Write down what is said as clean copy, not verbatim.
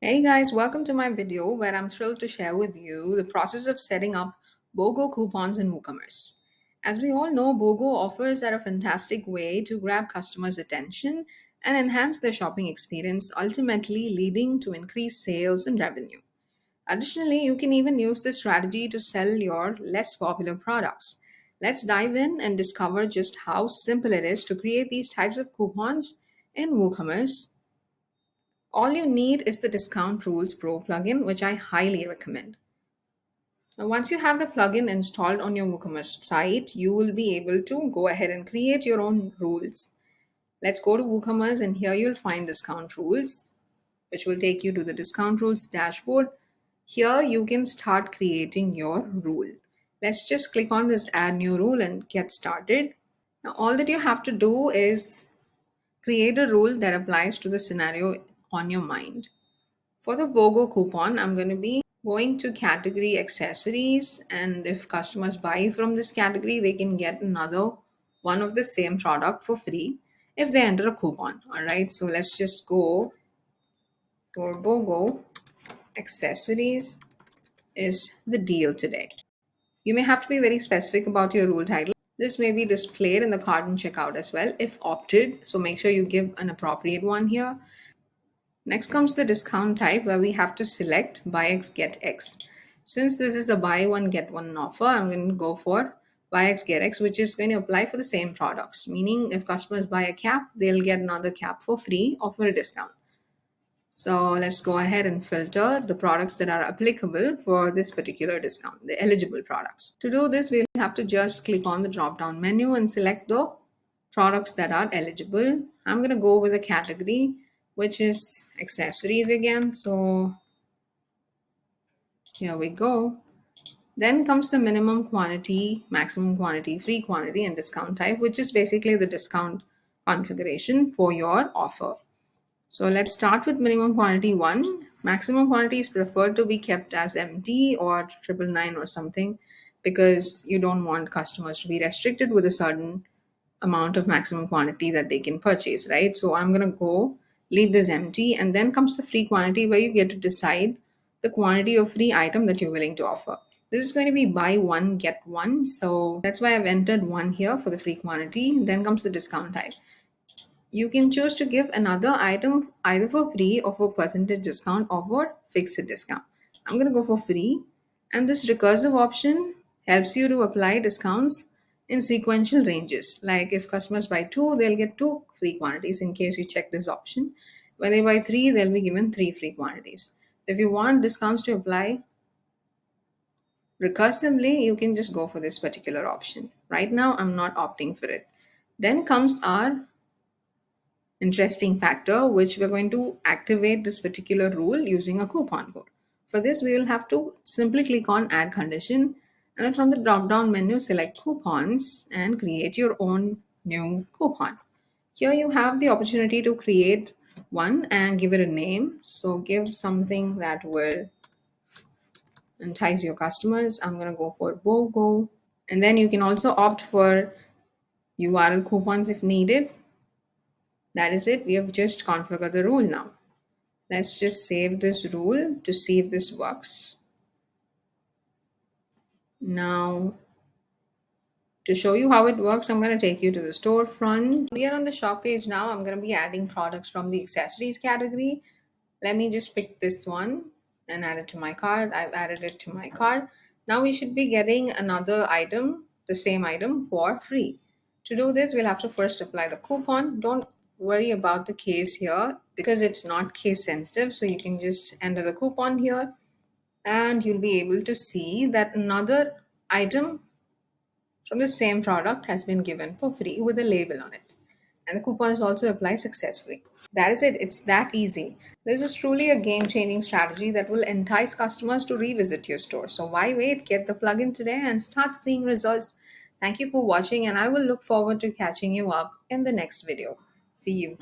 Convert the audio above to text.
Hey guys, welcome to my video where I'm thrilled to share with you the process of setting up BOGO coupons in WooCommerce. As we all know, BOGO offers are a fantastic way to grab customers' attention and enhance their shopping experience, ultimately leading to increased sales and revenue. Additionally, you can even use this strategy to sell your less popular products. Let's dive in and discover just how simple it is to create these types of coupons in WooCommerce. All you need is the Discount Rules Pro plugin, which I highly recommend. Now, once you have the plugin installed on your WooCommerce site, you will be able to go ahead and create your own rules. Let's go to WooCommerce, and here you'll find Discount Rules, which will take you to the Discount Rules dashboard. Here you can start creating your rule. Let's just click on this Add New Rule and get started. Now, all that you have to do is create a rule that applies to the scenario on your mind. For the BOGO coupon, I'm going to be going to category accessories, and if customers buy from this category, they can get another one of the same product for free if they enter a coupon. All right, so let's just go for BOGO accessories is the deal today. You may have to be very specific about your rule title. This may be displayed in the cart and checkout as well if opted, so make sure you give an appropriate one here. Next comes the discount type where we have to select buy X get X. Since this is a buy one get one offer, I'm going to go for buy X get X, which is going to apply for the same products. Meaning if customers buy a cap, they'll get another cap for free or for a discount. So let's go ahead and filter the products that are applicable for this particular discount, the eligible products. To do this, we'll have to just click on the drop down menu and select the products that are eligible. I'm going to go with a category which is accessories again. So here we go. Then comes the minimum quantity, maximum quantity, free quantity, and discount type, which is basically the discount configuration for your offer. So let's start with minimum quantity 1. Maximum quantity is preferred to be kept as empty or 999 or something because you don't want customers to be restricted with a certain amount of maximum quantity that they can purchase, right? So I'm going to go leave this empty, and then comes the free quantity where you get to decide the quantity of free item that you're willing to offer. This is going to be buy one get one, so that's why I've entered 1 here for the free quantity. Then comes the discount type. You can choose to give another item either for free or for percentage discount or for fixed discount. I'm going to go for free, and this recursive option helps you to apply discounts in sequential ranges. Like if customers buy 2, they'll get 2 free quantities in case you check this option. When they buy 3, they'll be given 3 free quantities. If you want discounts to apply recursively, you can just go for this particular option. Right now, I'm not opting for it. Then comes our interesting factor, which we're going to activate this particular rule using a coupon code. For this, we will have to simply click on add condition, and then from the drop down menu select coupons and create your own new coupon. Here you have the opportunity to create one and give it a name. So give something that will entice your customers. I'm going to go for BOGO, and then you can also opt for URL coupons if needed. That is it. We have just configured the rule now. Let's just save this rule to see if this works. Now, to show you how it works, I'm going to take you to the storefront. We are on the shop page now. I'm going to be adding products from the accessories category. Let me just pick this one and add it to my cart. I've added it to my cart. Now we should be getting another item, the same item for free. To do this, we'll have to first apply the coupon. Don't worry about the case here because it's not case sensitive. So you can just enter the coupon here and you'll be able to see that another item from the same product has been given for free with a label on it. And the coupon is also applied successfully. That is it. It's that easy. This is truly a game changing strategy that will entice customers to revisit your store. So why wait? Get the plugin today and start seeing results. Thank you for watching, and I will look forward to catching you up in the next video. See you.